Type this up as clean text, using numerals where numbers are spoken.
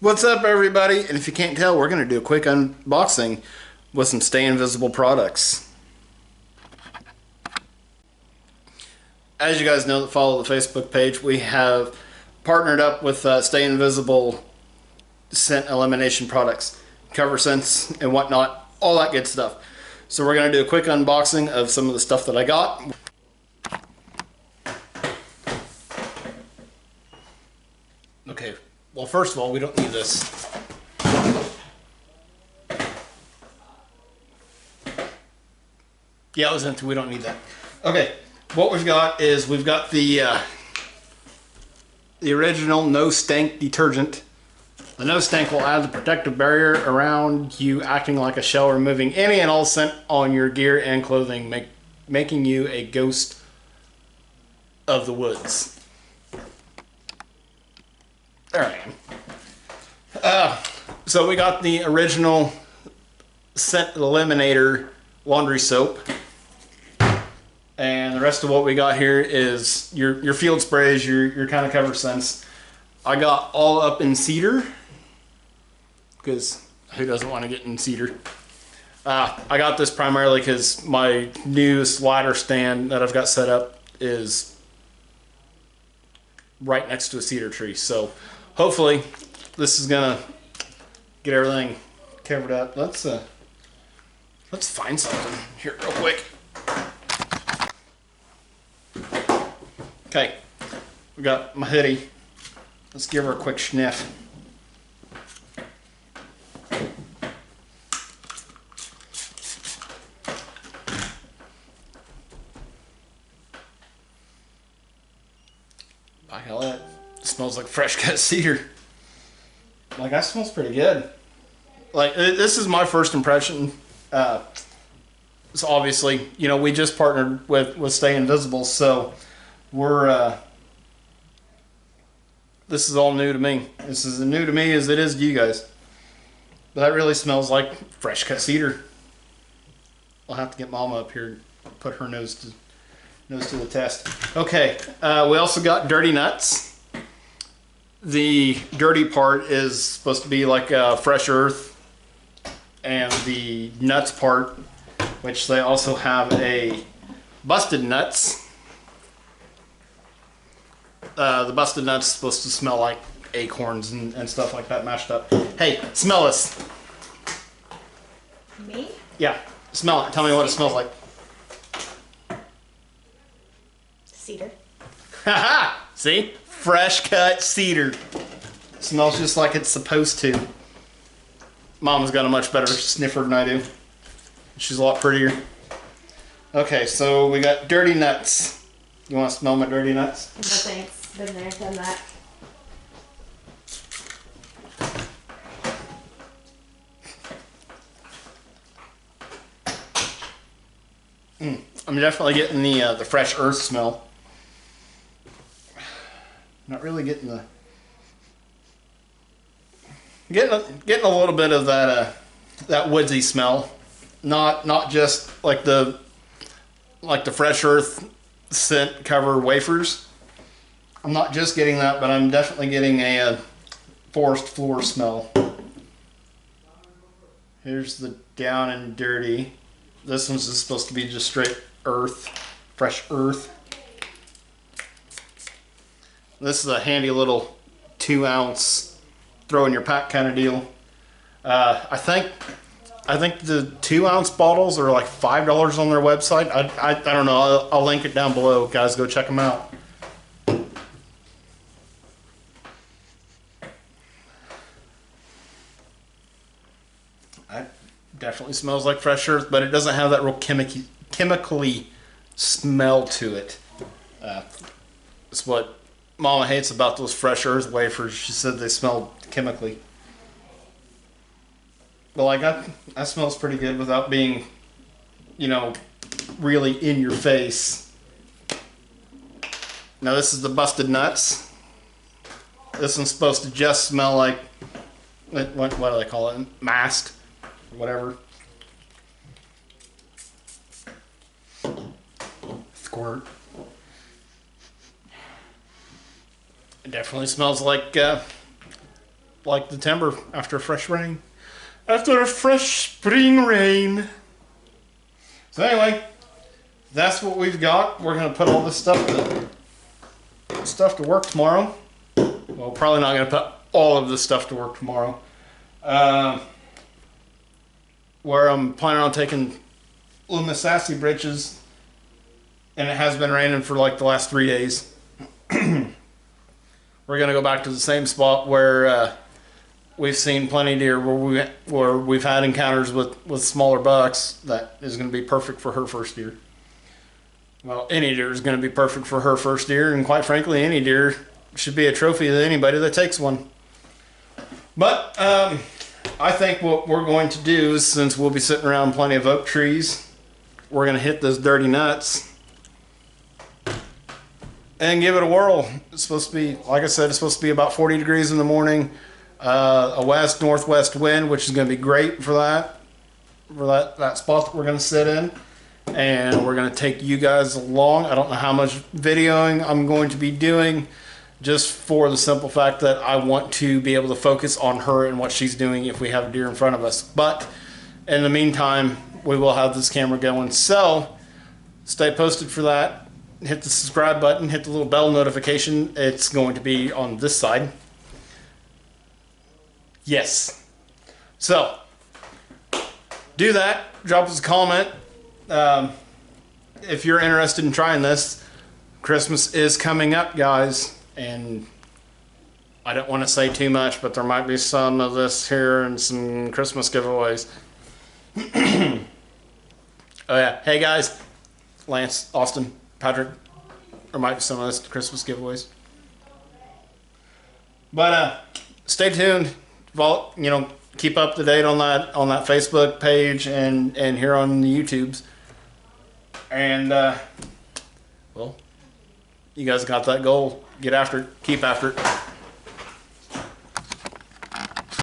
What's up, everybody? And if you can't tell, we're going to do a quick unboxing with some Stay Invisible products. As you guys know that follow the Facebook page, we have partnered up with Stay Invisible scent elimination products, cover scents and whatnot, all that good stuff. So we're going to do a quick unboxing of some of the stuff that I got. Okay, well, first of all, we don't need this. Yeah, it was empty. We don't need that. Okay, what we've got is we've got the original No Stank detergent. The No Stank will add the protective barrier around you, acting like a shell, removing any and all scent on your gear and clothing, making you a ghost of the woods. There I am. So we got the original Scent Eliminator laundry soap. And the rest of what we got here is your field sprays, your kind of cover scents. I got All Up in Cedar, because who doesn't want to get in cedar? I got this primarily because my new slider stand that I've got set up is right next to a cedar tree. So hopefully this is gonna get everything covered up. Let's find something here real quick. Okay, we got my hoodie. Let's give her a quick sniff. By hell, that smells like fresh cut cedar. Like, that smells pretty good. Like, this is my first impression. So obviously, you know, we just partnered with Stay Invisible, so we're this is all new to me. This is as new to me as it is to you guys. But that really smells like fresh cut cedar. I'll have to get Mama up here and put her nose to the test. Okay, we also got Dirty Nuts. The dirty part is supposed to be like fresh earth, and the nuts part, which they also have a Busted Nuts. The Busted Nuts is supposed to smell like acorns and stuff like that mashed up. Hey, smell this. Me? Yeah, smell it. Tell me what it smells like. Cedar. Haha! See? Fresh cut cedar. Smells just like it's supposed to. Mama's got a much better sniffer than I do. She's a lot prettier. Okay, so we got Dirty Nuts. You want to smell my Dirty Nuts? No thanks. Been there, done that. I'm definitely getting the fresh earth smell. Not really getting the getting a little bit of that woodsy smell. Not just like the fresh earth scent cover wafers. I'm not just getting that, but I'm definitely getting a forest floor smell. Here's the Down and Dirty. This one's just supposed to be just straight earth, fresh earth. This is a handy little 2-ounce throw in your pack kind of deal. I think the 2-ounce bottles are like $5 on their website. I don't know. I'll link it down below. Guys, go check them out. That definitely smells like fresh earth, but it doesn't have that real chemically smell to it. It's what Mama hates about those fresh earth wafers. She said they smell chemically. But like that smells pretty good without being, you know, really in your face. Now this is the Busted Nuts. This one's supposed to just smell like, what do they call it? Mast, or whatever. Squirt. It definitely smells like like the timber after a fresh rain. After a fresh spring rain. So anyway, that's what we've got. We're gonna put all this stuff to work tomorrow. Well, probably not gonna put all of this stuff to work tomorrow. Where I'm planning on taking little Miss Sassy britches, and it has been raining for like the last 3 days. We're gonna go back to the same spot where we've seen plenty of deer, where we've had encounters with smaller bucks. That is gonna be perfect for her first deer. Well, any deer is gonna be perfect for her first deer, and quite frankly, any deer should be a trophy to anybody that takes one. But I think what we're going to do is, since we'll be sitting around plenty of oak trees, we're going to hit those dirty nuts and give it a whirl. It's supposed to be, like I said, it's supposed to be about 40 degrees in the morning, a west-northwest wind, which is going to be great for that spot that we're going to sit in. And we're going to take you guys along. I don't know how much videoing I'm going to be doing, just for the simple fact that I want to be able to focus on her and what she's doing if we have a deer in front of us. But in the meantime, we will have this camera going. So stay posted for that. Hit the subscribe button, hit the little bell notification. It's going to be on this side. Yes. So do that. Drop us a comment. If you're interested in trying this. Christmas is coming up, guys. And I don't want to say too much, but there might be some of this here and some Christmas giveaways. Oh yeah. Hey guys. Lance, Austin, Patrick. There might be some of this Christmas giveaways. But stay tuned. Keep up to date on that Facebook page and here on the YouTubes. And well, you guys got that goal. Get after it. Keep after it.